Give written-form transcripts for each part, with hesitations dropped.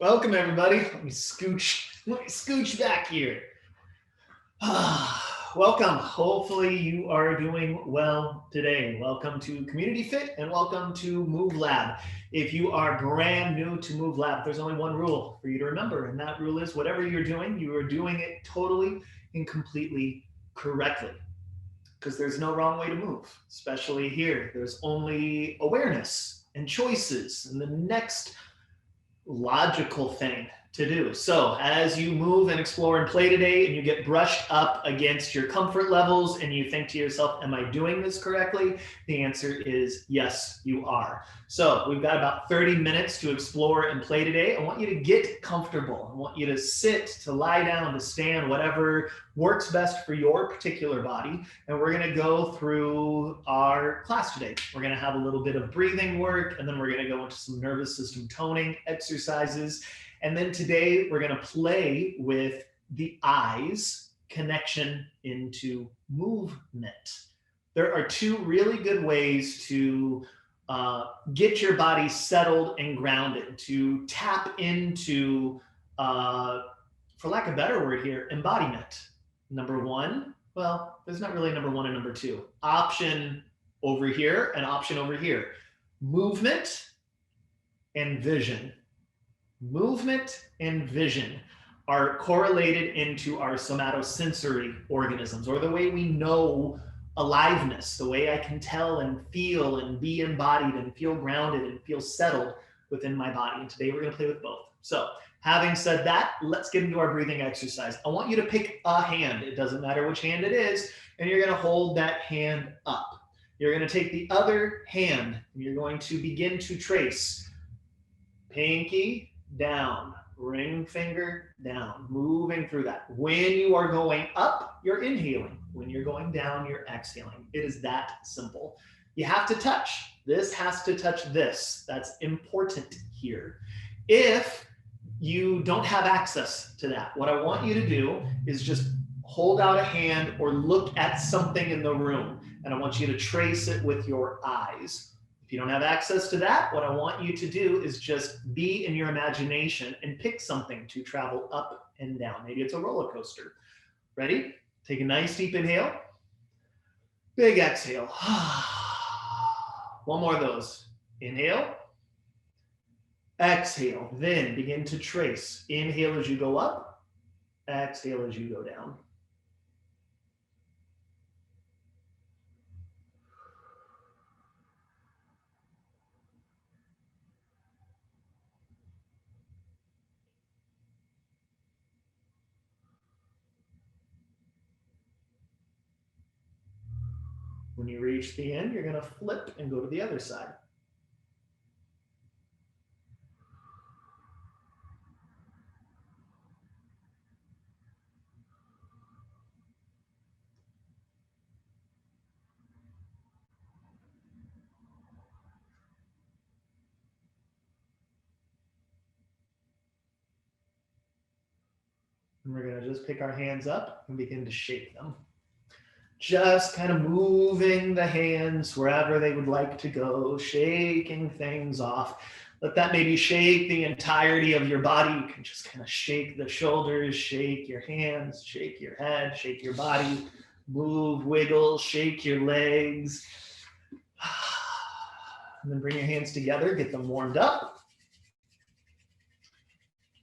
Welcome everybody. Let me scooch back here. Welcome. Hopefully you are doing well today. Welcome to CommunityFIT and welcome to MoveLab. If you are brand new to MoveLab, there's only one rule for you to remember, and that rule is whatever you're doing, you are doing it totally and completely correctly. Because there's no wrong way to move, especially here. There's only awareness and choices, and the next logical thing to do. So as you move and explore and play today and you get brushed up against your comfort levels and you think to yourself, am I doing this correctly? The answer is yes, you are. So we've got about 30 minutes to explore and play today. I want you to get comfortable. I want you to sit, to lie down, to stand, whatever works best for your particular body. And we're going to go through our class today. We're going to have a little bit of breathing work, and then we're going to go into some nervous system toning exercises. And then today we're going to play with the eyes connection into movement. There are two really good ways to get your body settled and grounded, to tap into, for lack of a better word here, embodiment. Number one, well, there's not really number one and number two. Option over here and option over here. Movement and vision. Movement and vision are correlated into our somatosensory organisms, or the way we know aliveness, the way I can tell and feel and be embodied and feel grounded and feel settled within my body. And today we're going to play with both. So having said that, let's get into our breathing exercise. I want you to pick a hand. It doesn't matter which hand it is, and you're going to hold that hand up. You're going to take the other hand and you're going to begin to trace pinky down, ring finger down, moving through that. When you are going up, you're inhaling. When you're going down, you're exhaling. It is that simple. You have to touch. This has to touch this. That's important here. If you don't have access to that, what I want you to do is just hold out a hand or look at something in the room, and I want you to trace it with your eyes. If you don't have access to that, what I want you to do is just be in your imagination and pick something to travel up and down. Maybe it's a roller coaster. Ready? Take a nice deep inhale. Big exhale. One more of those. Inhale. Exhale. Then begin to trace. Inhale as you go up. Exhale as you go down. When you reach the end, you're going to flip and go to the other side. And we're going to just pick our hands up and begin to shake them. Just kind of moving the hands wherever they would like to go, shaking things off. Let that maybe shake the entirety of your body. You can just kind of shake the shoulders, shake your hands, shake your head, shake your body, move, wiggle, shake your legs. And then bring your hands together, get them warmed up.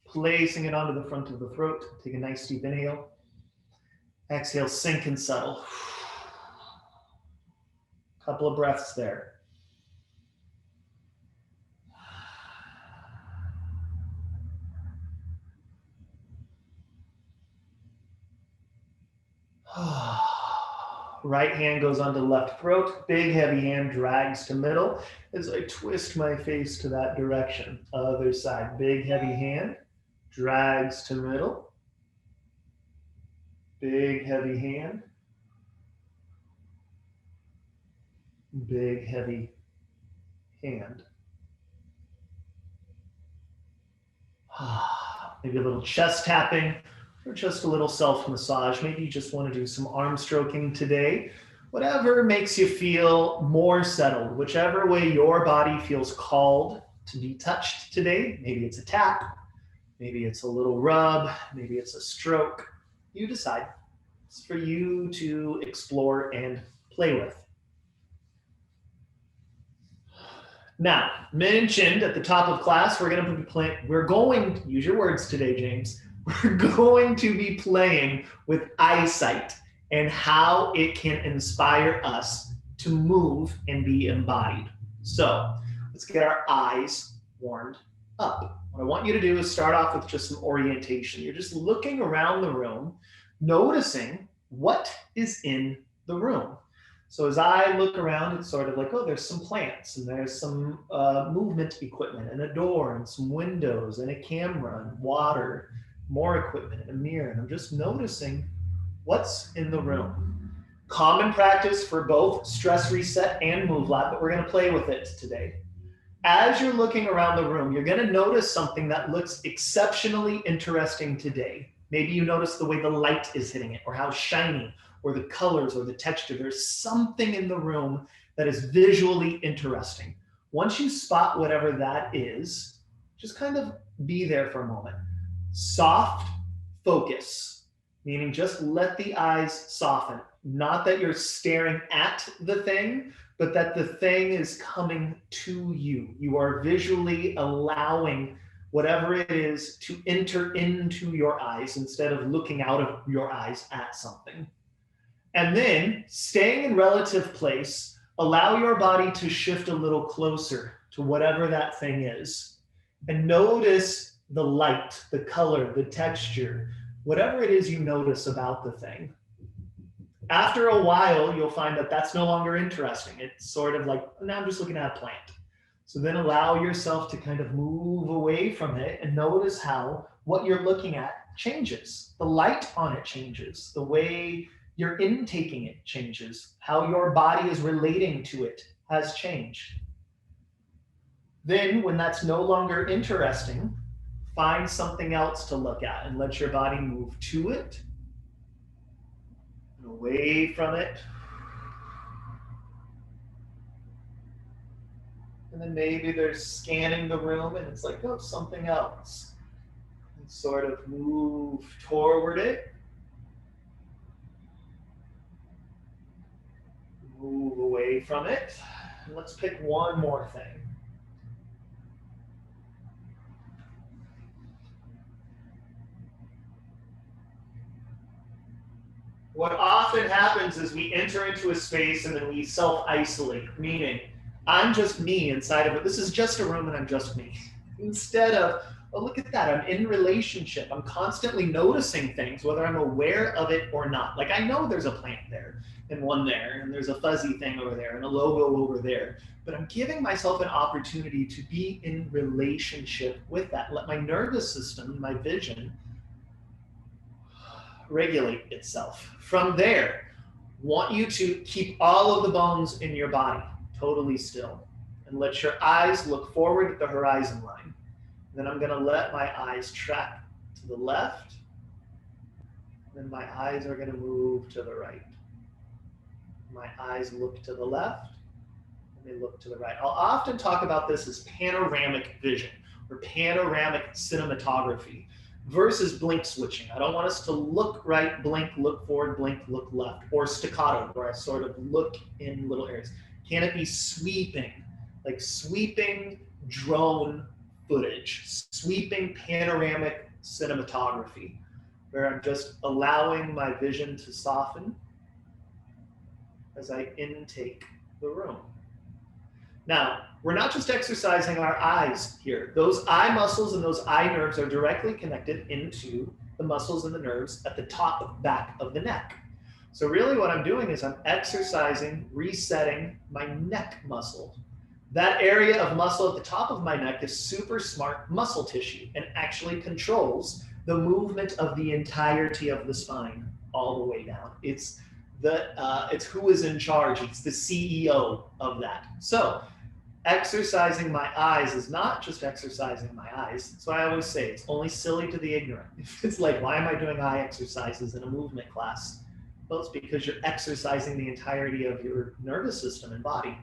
Placing it onto the front of the throat. Take a nice deep inhale. Exhale, sink and settle. Couple of breaths there. Right hand goes onto left throat. Big heavy hand drags to middle as I twist my face to that direction. Other side. Big heavy hand drags to middle. Big heavy hand. Big heavy hand. Maybe a little chest tapping or just a little self-massage. Maybe you just want to do some arm stroking today. Whatever makes you feel more settled, whichever way your body feels called to be touched today. Maybe it's a tap, Maybe it's a little rub, maybe it's a stroke. You decide. It's for you to explore and play with. Now, mentioned at the top of class, we're going, use your words today, James. We're going to be playing with eyesight and how it can inspire us to move and be embodied. So let's get our eyes warmed up. What I want you to do is start off with just some orientation. You're just looking around the room, noticing what is in the room. So as I look around, it's sort of like, oh, there's some plants and there's some movement equipment and a door and some windows and a camera and water, more equipment and a mirror. And I'm just noticing what's in the room. Common practice for both Stress Reset and MoveLab, but we're going to play with it today. As you're looking around the room, you're going to notice something that looks exceptionally interesting today. Maybe you notice the way the light is hitting it or how shiny or the colors or the texture. There's something in the room that is visually interesting. Once you spot whatever that is, just kind of be there for a moment. Soft focus, meaning just let the eyes soften. Not that you're staring at the thing, but that the thing is coming to you. You are visually allowing whatever it is to enter into your eyes instead of looking out of your eyes at something. And then, staying in relative place, allow your body to shift a little closer to whatever that thing is. And notice the light, the color, the texture, whatever it is you notice about the thing. After a while, you'll find that that's no longer interesting. It's sort of like, now I'm just looking at a plant. So then allow yourself to kind of move away from it and notice how what you're looking at changes. The light on it changes. The way you're intaking it changes. How your body is relating to it has changed. Then when that's no longer interesting, find something else to look at and let your body move to it and away from it. And then maybe they're scanning the room and it's like, oh, something else. And sort of move toward it. Move away from it. And let's pick one more thing. What often happens is we enter into a space and then we self-isolate, meaning I'm just me inside of it. This is just a room and I'm just me. Instead of, oh, look at that, I'm in relationship. I'm constantly noticing things, whether I'm aware of it or not. Like I know there's a plant there and one there, and there's a fuzzy thing over there and a logo over there. But I'm giving myself an opportunity to be in relationship with that. Let my nervous system, my vision, regulate itself. From there, want you to keep all of the bones in your body totally still and let your eyes look forward at the horizon line. Then I'm going to let my eyes track to the left. Then my eyes are going to move to the right. My eyes look to the left and they look to the right. I'll often talk about this as panoramic vision or panoramic cinematography versus blink switching. I don't want us to look right, blink, look forward, blink, look left, or staccato, where I sort of look in little areas. Can it be sweeping, like sweeping drone footage, sweeping panoramic cinematography, where I'm just allowing my vision to soften as I intake the room. Now, we're not just exercising our eyes here. Those eye muscles and those eye nerves are directly connected into the muscles and the nerves at the top back of the neck. So really what I'm doing is I'm exercising, resetting my neck muscle. That area of muscle at the top of my neck is super smart muscle tissue and actually controls the movement of the entirety of the spine all the way down. It's who is in charge. It's the CEO of that. So exercising my eyes is not just exercising my eyes. So I always say it's only silly to the ignorant. It's like, why am I doing eye exercises in a movement class? Well, it's because you're exercising the entirety of your nervous system and body.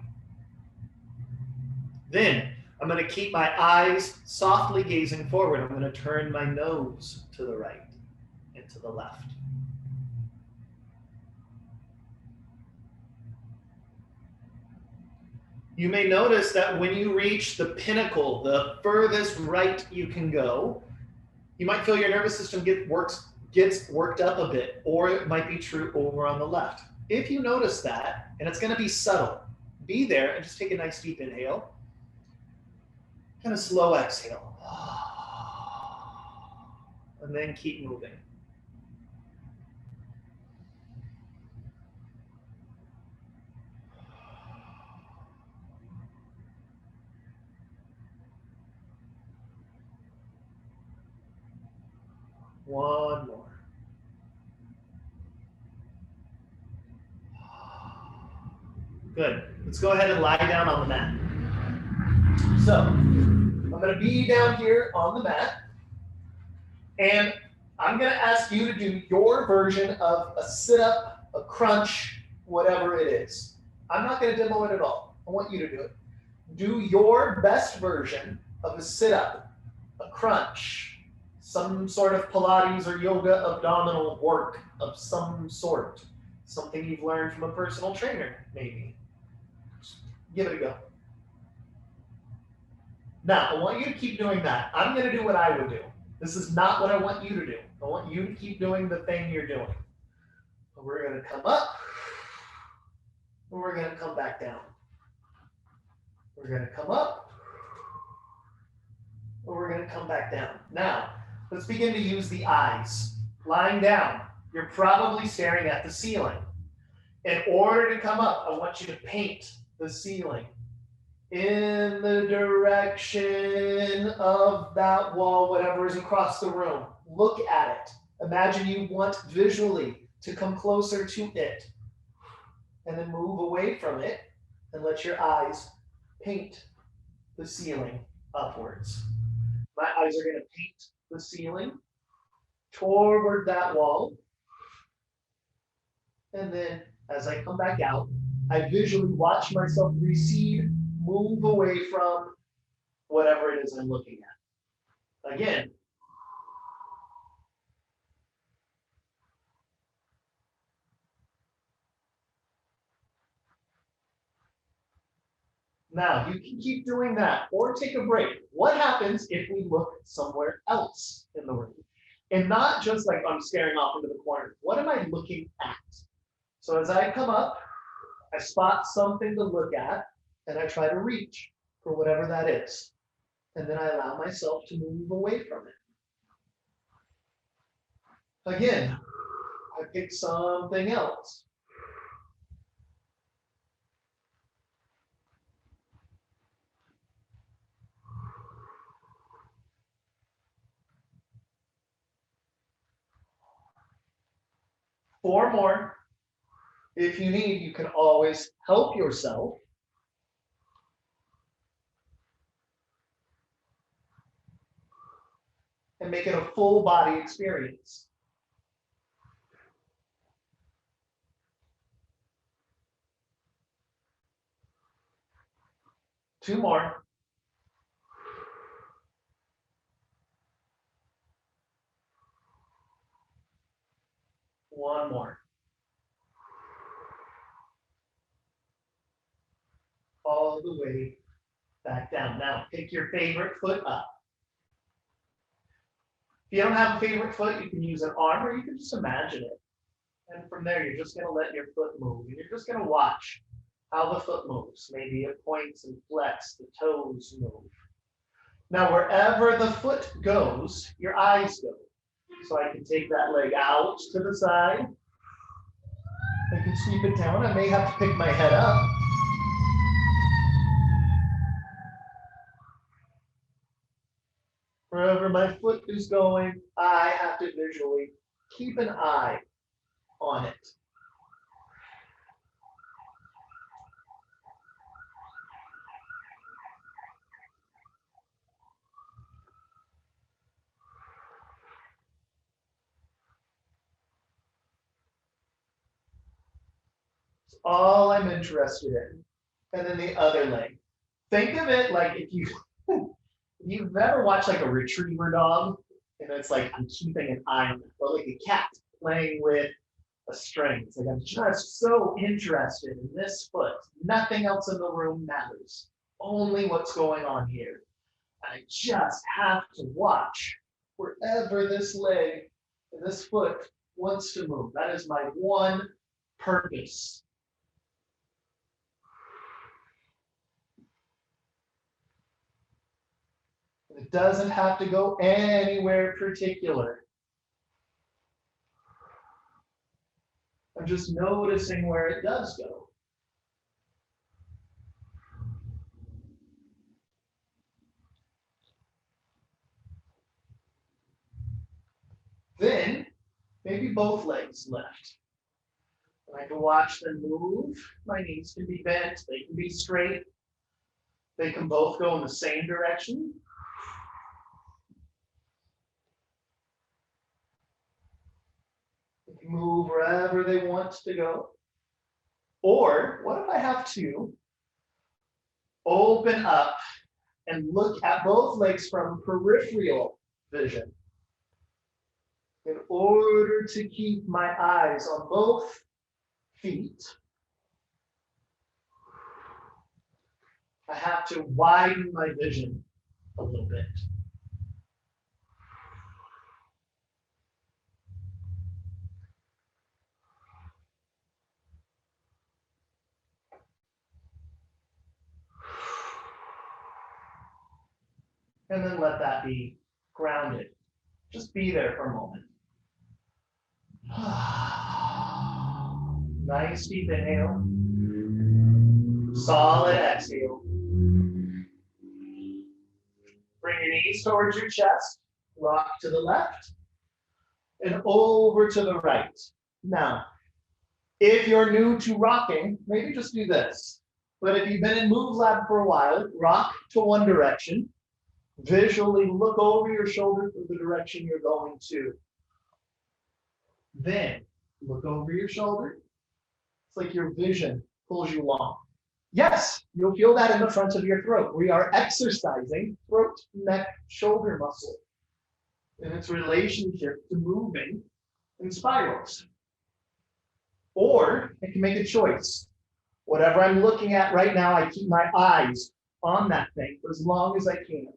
Then I'm going to keep my eyes softly gazing forward. I'm going to turn my nose to the right and to the left. You may notice that when you reach the pinnacle, the furthest right you can go, you might feel your nervous system gets worked up a bit, or it might be true over on the left. If you notice that, and it's going to be subtle, be there and just take a nice deep inhale and a slow exhale. And then keep moving. One more. Good. Let's go ahead and lie down on the mat. So I'm going to be down here on the mat, and I'm going to ask you to do your version of a sit-up, a crunch, whatever it is. I'm not going to demo it at all. I want you to do it. Do your best version of a sit-up, a crunch, some sort of Pilates or yoga abdominal work of some sort. Something you've learned from a personal trainer, maybe. Give it a go. Now, I want you to keep doing that. I'm going to do what I would do. This is not what I want you to do. I want you to keep doing the thing you're doing. We're going to come up, and we're going to come back down. We're going to come up, and we're going to come back down. Now, let's begin to use the eyes. Lying down, you're probably staring at the ceiling. In order to come up, I want you to paint the ceiling in the direction of that wall, whatever is across the room. Look at it. Imagine you want visually to come closer to it, and then move away from it and let your eyes paint the ceiling upwards. My eyes are going to paint the ceiling toward that wall. And then as I come back out, I visually watch myself recede, move away from whatever it is I'm looking at. Again. Now, you can keep doing that or take a break. What happens if we look somewhere else in the room? And not just like I'm staring off into the corner. What am I looking at? So as I come up, I spot something to look at, and I try to reach for whatever that is. And then I allow myself to move away from it. Again, I pick something else. Four more. If you need, you can always help yourself. And make it a full body experience. Two more. One more. All the way back down. Now, pick your favorite foot up. If you don't have a favorite foot, you can use an arm, or you can just imagine it. And from there, you're just going to let your foot move. And you're just going to watch how the foot moves. Maybe it points and flex, the toes move. Now, wherever the foot goes, your eyes go. So I can take that leg out to the side. I can sweep it down. I may have to pick my head up. Wherever my foot is going, I have to visually keep an eye on it. It's all I'm interested in. And then the other leg. Think of it like if you You've ever watched like a retriever dog, and it's like I'm keeping an eye on it, or like a cat playing with a string. It's like I'm just so interested in this foot. Nothing else in the room matters. Only what's going on here. I just have to watch wherever this leg and this foot wants to move. That is my one purpose. It doesn't have to go anywhere particular. I'm just noticing where it does go. Then, maybe both legs left. And I can watch them move. My knees can be bent, they can be straight. They can both go in the same direction. They can move wherever they want to go. Or what if I have to open up and look at both legs from peripheral vision in order to keep my eyes on both feet? I have to widen my vision a little bit. And then let that be grounded. Just be there for a moment. Nice deep inhale. Solid exhale. Bring your knees towards your chest. Rock to the left and over to the right. Now, if you're new to rocking, maybe just do this. But if you've been in MoveLab for a while, rock to one direction. Visually look over your shoulder for the direction you're going to. Then look over your shoulder. It's like your vision pulls you along. Yes, you'll feel that in the front of your throat. We are exercising throat, neck, shoulder muscle in its relationship to moving in spirals. Or I can make a choice. Whatever I'm looking at right now, I keep my eyes on that thing for as long as I can.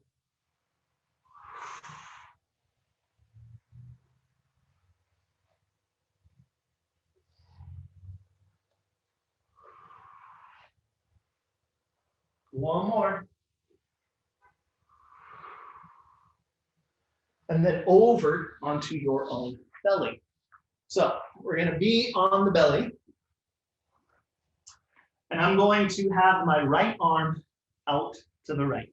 One more. And then over onto your own belly. So we're going to be on the belly. And I'm going to have my right arm out to the right.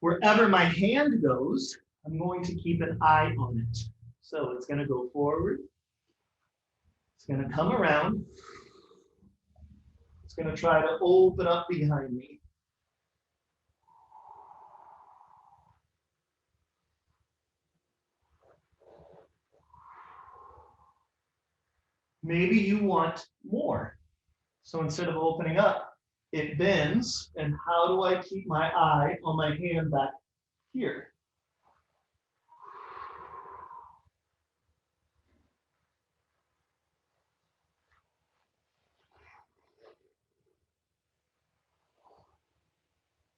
Wherever my hand goes, I'm going to keep an eye on it. So it's going to go forward. It's going to come around. It's going to try to open up behind me. Maybe you want more. So instead of opening up, it bends. And how do I keep my eye on my hand back here?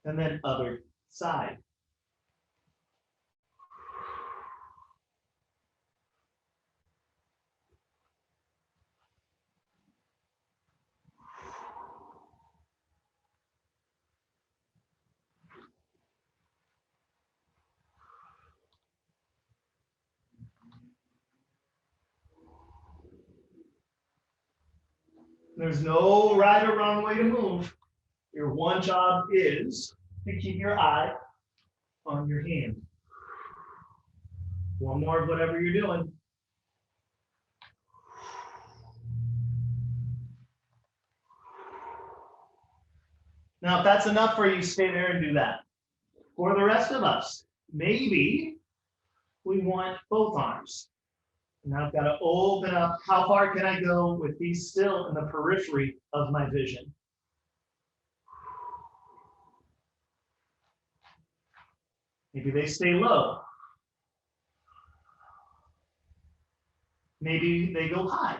And then other side. There's no right or wrong way to move. Your one job is to keep your eye on your hand. One more of whatever you're doing. Now, if that's enough for you, stay there and do that. For the rest of us, maybe we want both arms. Now I've got to open up. How far can I go with these still in the periphery of my vision? Maybe they stay low. Maybe they go high.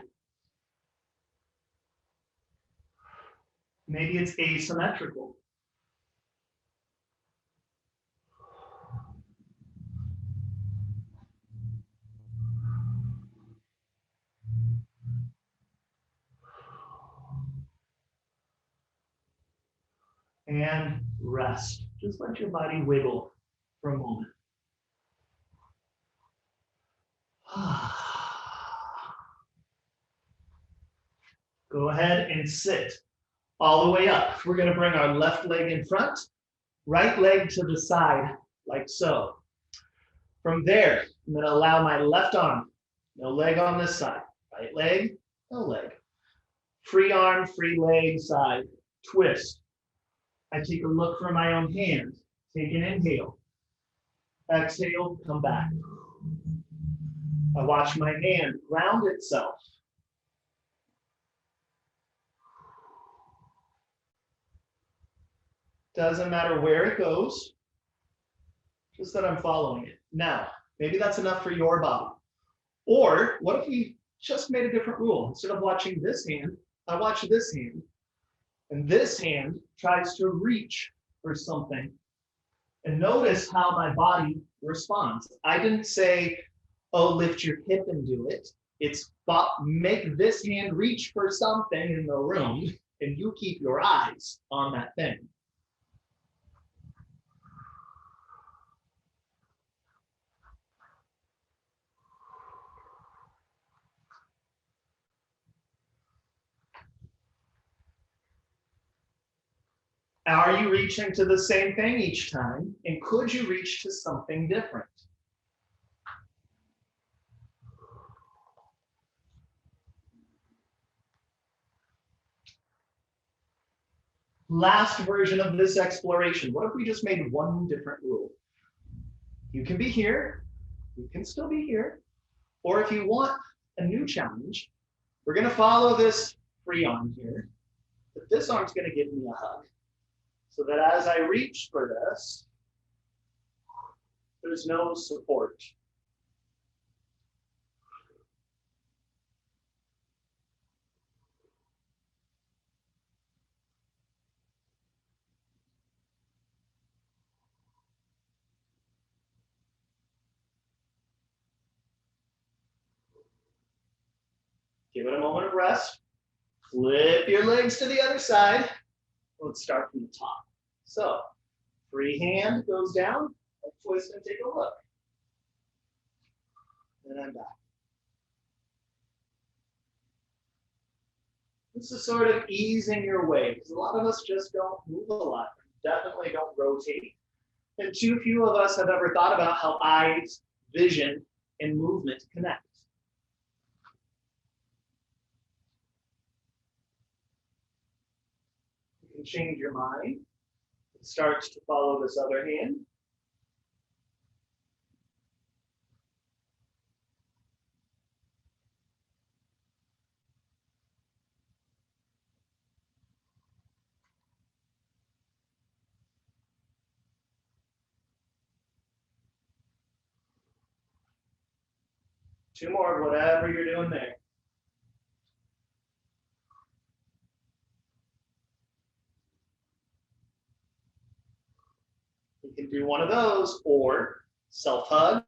Maybe it's asymmetrical. And rest. Just let your body wiggle for a moment. Go ahead and sit all the way up. We're going to bring our left leg in front, right leg to the side, like so. From there, I'm going to allow my left arm, no leg on this side. Right leg, no leg. Free arm, free leg, side, twist. I take a look for my own hand. Take an inhale. Exhale, come back. I watch my hand ground itself. Doesn't matter where it goes, just that I'm following it. Now, maybe that's enough for your body. Or what if we just made a different rule? Instead of watching this hand, I watch this hand. And this hand tries to reach for something. And notice how my body responds. I didn't say, oh, lift your hip and do it. It's make this hand reach for something in the room, and you keep your eyes on that thing. Are you reaching to the same thing each time? And could you reach to something different? Last version of this exploration. What if we just made one different rule? You can be here. You can still be here. Or if you want a new challenge, we're going to follow this free arm here. But this arm's going to give me a hug. So that as I reach for this, there's no support. Give it a moment of rest. Flip your legs to the other side. Let's start from the top. So, free hand goes down. I twist and take a look. And I'm back. This is sort of easing your way, because a lot of us just don't move a lot. Definitely don't rotate. And too few of us have ever thought about how eyes, vision, and movement connect. You can change your mind. It starts to follow this other hand. Two more, whatever you're doing there. You can do one of those or self-hug.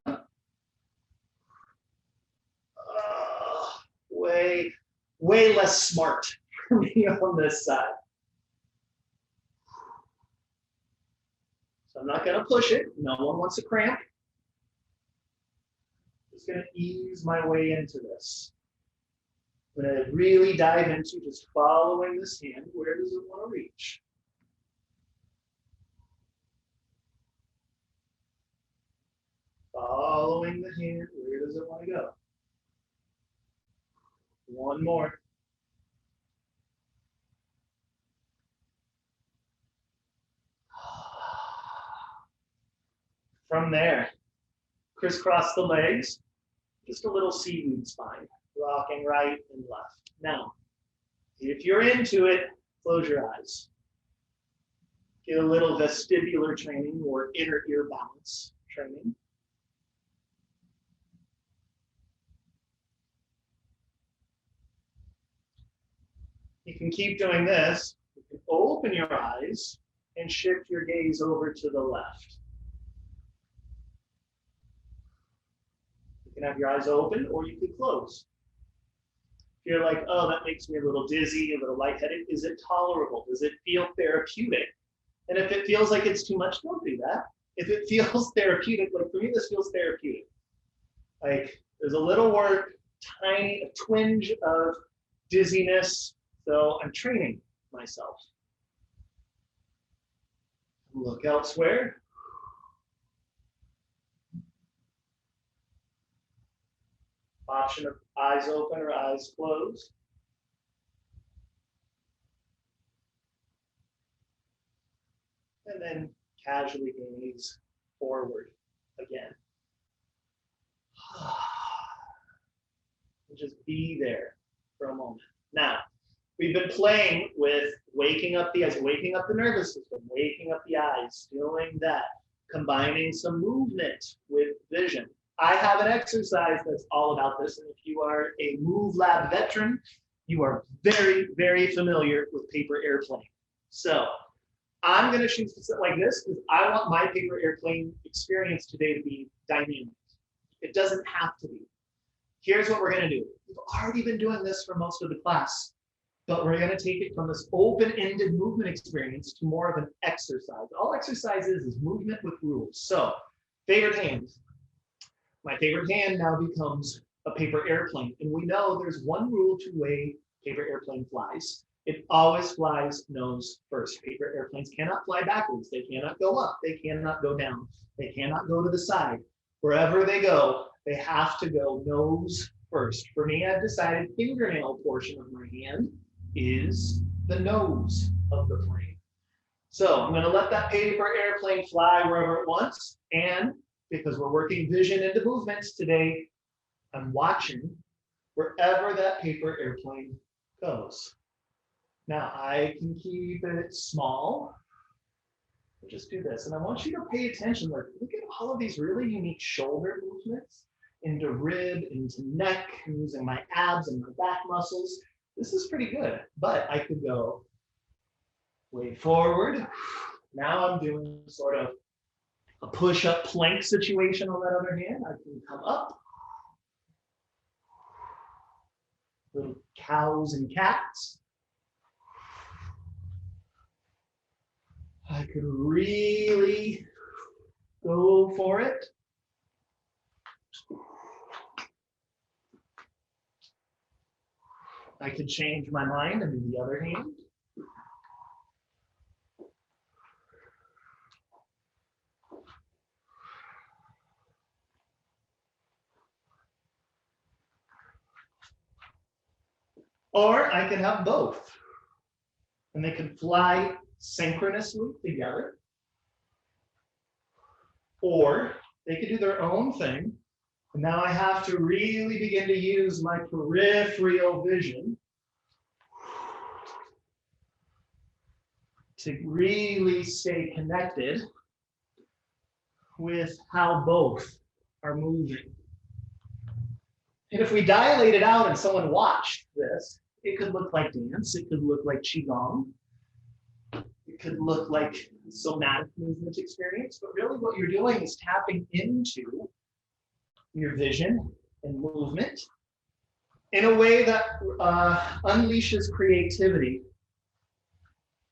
Way less smart for me on this side. So I'm not going to push it. No one wants a cramp. Just going to ease my way into this. I'm going to really dive into just following this hand. Where does it want to reach? Following the hand, where does it want to go? One more. From there, crisscross the legs, just a little seaweed spine, rocking right and left. Now, if you're into it, close your eyes. Get a little vestibular training or inner ear balance training. You can keep doing this. You can open your eyes and shift your gaze over to the left. You can have your eyes open or you can close. If you're like, oh, that makes me a little dizzy, a little lightheaded, is it tolerable? Does it feel therapeutic? And if it feels like it's too much, don't do that. If it feels therapeutic, like for me, this feels therapeutic. Like there's a little work, tiny, a twinge of dizziness. So I'm training myself. Look elsewhere. Option of eyes open or eyes closed. And then casually gaze forward again. And just be there for a moment. Now, we've been playing with waking up the eyes, waking up the nervous system, waking up the eyes, doing that, combining some movement with vision. I have an exercise that's all about this, and if you are a MoveLab veteran, you are very, very familiar with paper airplane. So I'm going to shoot like this because I want my paper airplane experience today to be dynamic. It doesn't have to be. Here's what we're going to do. We've already been doing this for most of the class, but we're going to take it from this open-ended movement experience to more of an exercise. All exercise is movement with rules. So, favorite hand. My favorite hand now becomes a paper airplane. And we know there's one rule to way paper airplane flies. It always flies nose first. Paper airplanes cannot fly backwards. They cannot go up. They cannot go down. They cannot go to the side. Wherever they go, they have to go nose first. For me, I've decided fingernail portion of my hand is the nose of the plane. So I'm going to let that paper airplane fly wherever it wants. And because we're working vision into movements today, I'm watching wherever that paper airplane goes. Now I can keep it small. We'll just do this. And I want you to pay attention. Like, look at all of these really unique shoulder movements into rib, into neck. I'm using my abs and my back muscles. This is pretty good, but I could go way forward. Now I'm doing sort of a push-up plank situation on that other hand. I can come up. Little cows and cats. I could really go for it. I could change my mind and do the other hand. Or I can have both. And they can fly synchronously together. Or they could do their own thing. And now I have to really begin to use my peripheral vision to really stay connected with how both are moving. And if we dilate it out and someone watched this, it could look like dance, it could look like qigong, it could look like somatic movement experience, but really what you're doing is tapping into your vision and movement in a way that unleashes creativity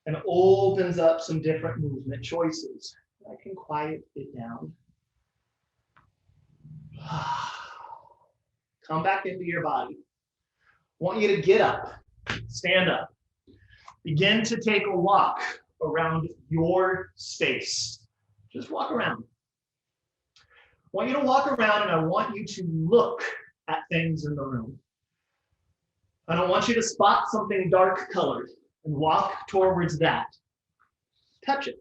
and opens up some different movement choices. I can quiet it down. Come back into your body. I want you to get up, stand up. Begin to take a walk around your space. Just walk around. I want you to walk around and I want you to look at things in the room. I don't want you to spot something dark colored and walk towards that. Touch it.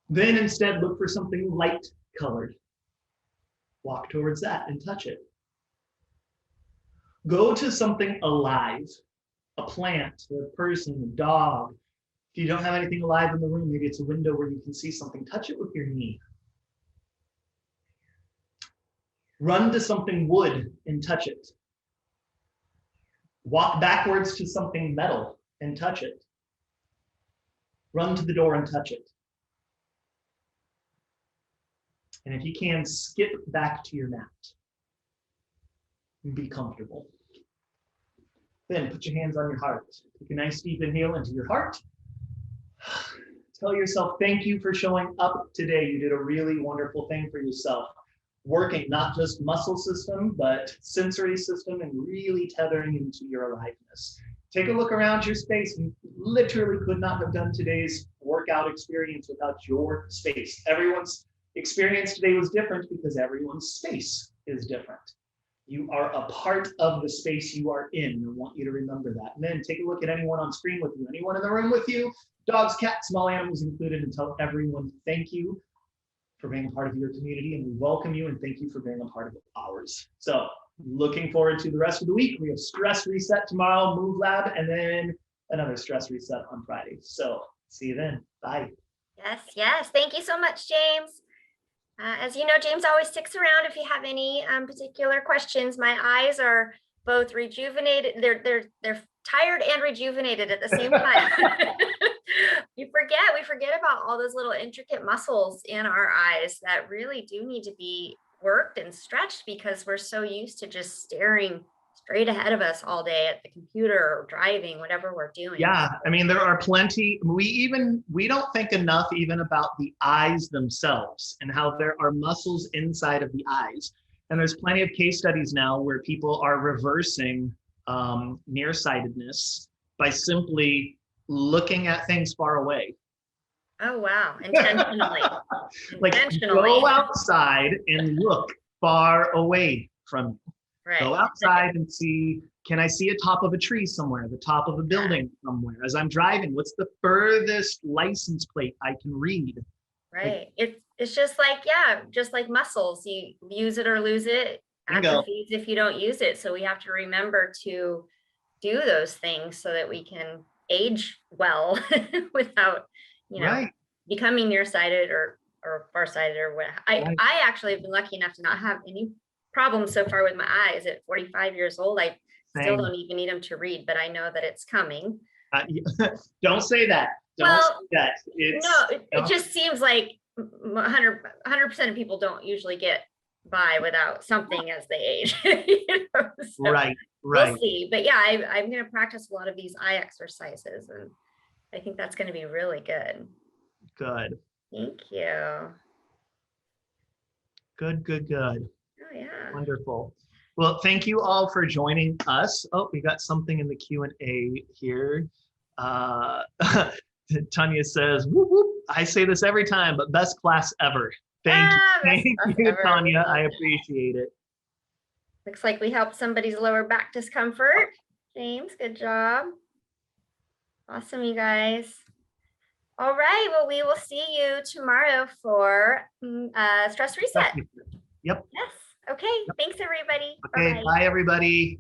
Then instead look for something light colored. Walk towards that and touch it. Go to something alive, a plant, a person, a dog, If you don't have anything alive in the room, maybe it's a window where you can see something. Touch it with your knee. Run to something wood and touch it. Walk backwards to something metal and touch it. Run to the door and touch it. And if you can, skip back to your mat. And be comfortable. Then put your hands on your heart. Take a nice deep inhale into your heart. Tell yourself, thank you for showing up today. You did a really wonderful thing for yourself. Working not just muscle system, but sensory system, and really tethering into your aliveness. Take a look around your space. You literally could not have done today's workout experience without your space. Everyone's experience today was different because everyone's space is different. You are a part of the space you are in. I want you to remember that. And then take a look at anyone on screen with you, anyone in the room with you, dogs, cats, small animals included, and tell everyone thank you for being a part of your community, and we welcome you and thank you for being a part of ours. So looking forward to the rest of the week. We have stress reset tomorrow, MoveLab, and then another stress reset on Friday. So see you then. Bye. Yes, yes. Thank you so much, James. As you know, James always sticks around if you have any particular questions. My eyes are both rejuvenated. They're tired and rejuvenated at the same time. We forget about all those little intricate muscles in our eyes that really do need to be worked and stretched because we're so used to just staring straight ahead of us all day at the computer or driving, whatever we're doing. Yeah, I mean, there are plenty. We don't think enough even about the eyes themselves and how there are muscles inside of the eyes. And there's plenty of case studies now where people are reversing nearsightedness by simply looking at things far away. Oh, wow. Intentionally. Like go outside and look far away from you. Right. Go outside and see, can I see a top of a tree somewhere, the top of a building somewhere? As I'm driving, what's the furthest license plate I can read? Right. It's just like, yeah, just like muscles. You use it or lose it. Atrophies if you don't use it. So we have to remember to do those things so that we can age well without, becoming nearsighted or farsighted or what. I actually have been lucky enough to not have any problems so far with my eyes. At 45 years old, I still don't even need them to read, but I know that it's coming. Don't say that. Don't say that. It just seems like 100% of people don't usually get by without something as they age. So right. We'll see. But yeah, I'm going to practice a lot of these eye exercises, and I think that's going to be really good. Good. Thank you. Good. Oh, yeah. Wonderful. Well, thank you all for joining us. Oh, we got something in the Q&A here. Tanya says, whoop, whoop. I say this every time, but best class ever. Thank you, Tanya. I appreciate it. Looks like we helped somebody's lower back discomfort. James, good job. Awesome, you guys. All right, well, we will see you tomorrow for stress reset. Yep. Yes. Okay. Yep. Thanks, everybody. Okay. Bye, everybody.